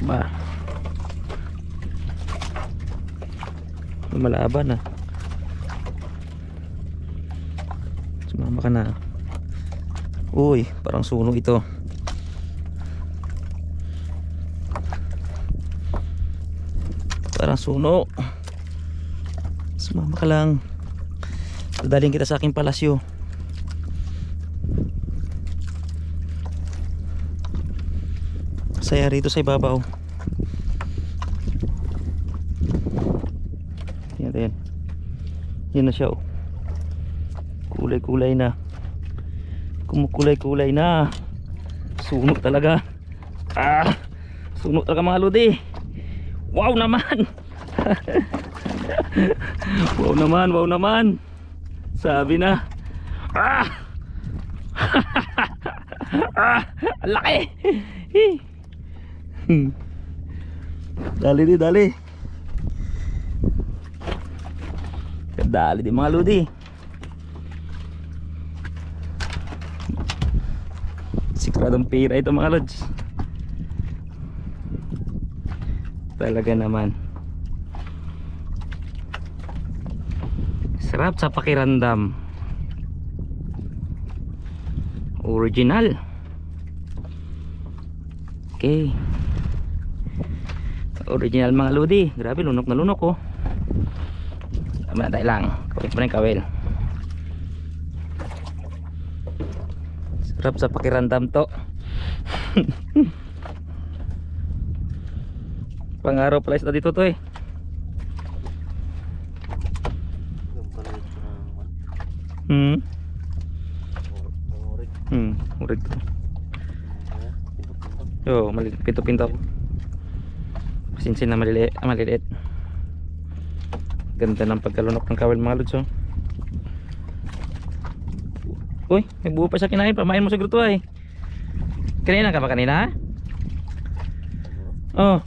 Ba. Lumalaban ah. Sumama ka na. Uy, parang sunog ito. Parang sunog. Sumama ka lang. Dadalhin kita sa aking palasyo. Saya rito sa ibabaw. Yan din. Yan na siya oh. Kulay-kulay na. Kumukulay-kulay na. Sunog talaga. Ah, sunog talaga mga lodi. Wow naman. Wow naman, wow naman. Sabi na. Ah! Ah! Ang laki! Dali di, dali. Dali di mga lodi. Siguradong pira ito mga lods. Talaga naman. Sarap sa pakiramdam. Original. Okay. Original mga lodi. Grabe, lunok na lunok oh. Tayo lang. Kawit mo na yung kawil. Sarap sa pakiramdam to. Pangaraw pala isda dito to eh. Urig to. Yo, pinto-pinto. Sinsin na maliliit. Ganda ng pagkalunok ng kawil mga lods oh. Uy, may buo pa siya kinain. Pamain mo siguro to ay. Kanina ka ba kanina? Oh.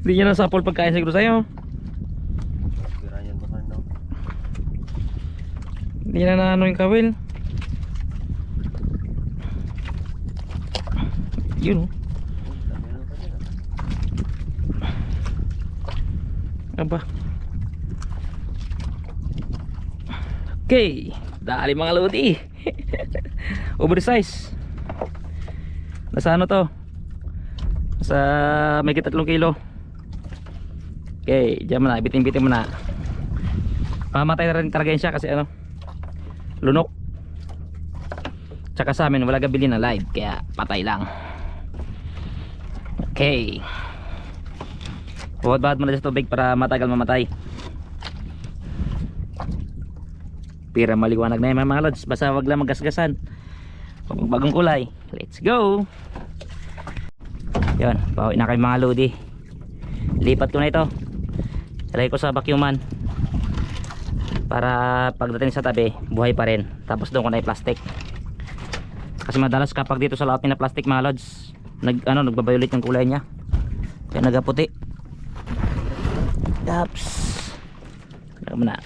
Hindi niya nasapol pagkain siguro sa'yo. Hindi na naano yung kawil. Yun oh. Aba. Okay, dali mga lodi. Oversize. Nasa ano to? Sa may 3 kilo. Okay, diyan mo na, bitin-bitin mo na. Mamatay na rin talaga yun siya kasi ano, lunok. Tsaka sa amin wala gabili na live, kaya patay lang. Okay. Buhat-buhat mo na sa tubig para matagal mamatay. Pira maliwanag na yung mga lods. Basta wag lang magasgasan. Bagong kulay. Let's go. Yan, bawi na kayo mga lodi. Lipat ko na ito. Ilagay ko sa vacuuman para pagdating sa tabi buhay pa rin. Tapos doon ko na i-plastic. Kasi madalas kapag dito sa laot na plastic mga lods, nagbabayulit yung kulay niya. Kaya nagaputi. Yaps. Lagay mo na.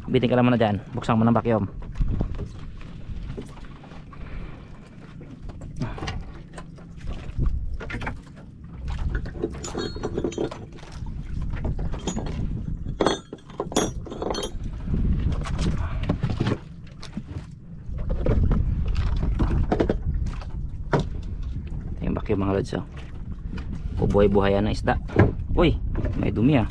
Bitin ka lang muna dyan. Buksan mo ng vacuum. Yung vacuum mga lods oh. Buhay-buhayan ng isda. Uy, may dumi ah.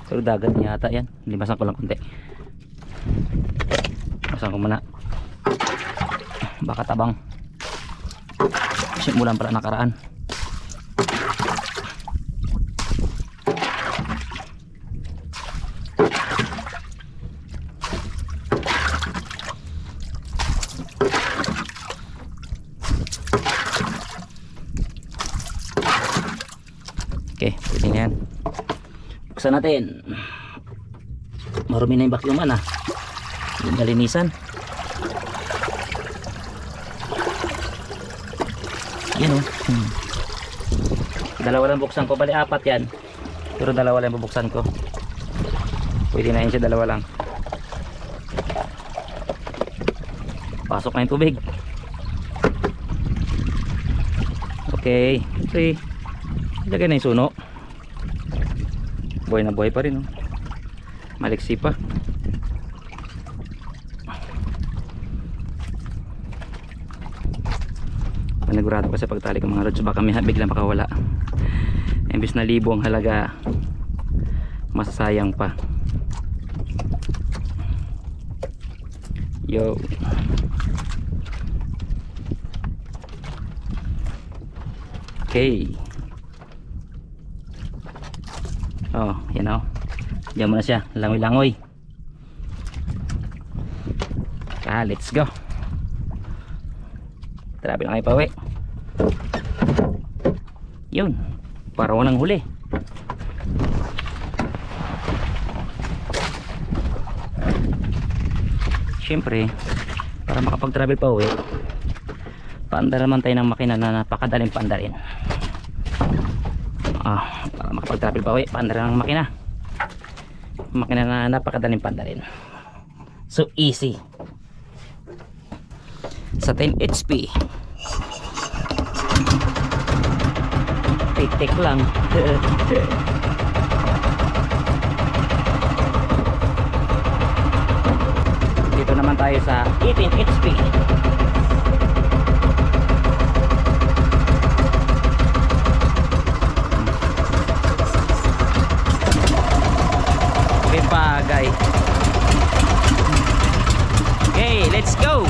Pero dagat niya ata yan. Limasan ko lang konti. Limasan ko muna. Baka tabang. Simulan pala nakaraan. Okay, pwede na yan. Buksan natin. Marumi na yung vacuuman ah. Yung nalinisan. Yan oh. Dalawa lang buksan ko. Bali 4 yan. Pero dalawa lang bubuksan ko. Pwede na yun siya, dalawa lang. Pasok na yung tubig. Okay. Okay. Ilagay na yung suno. Buhay na buhay pa rin. Oh. Maliksi pa. Panigurado kasi pagtali ko mga lods, baka may biglang makawala. Imbis na libo ang halaga, masasayang pa. Yo. Okay. Oh, yan o. Diyan mo na siya, langoy-langoy. Let's go. Trabe lang kayo pa uwi. Yun, para walang huli. Siyempre, para makapag-travel pa uwi, paandar naman tayo ng makina na napakadaling paandarin. Para makapag-travel pa uwi, paandar ng makina. Makina na napakadaling paandarin. So easy. Sa 10 HP. Tik-tik lang. Dito naman tayo sa 18 HP. Okay, bagay. Okay, let's go.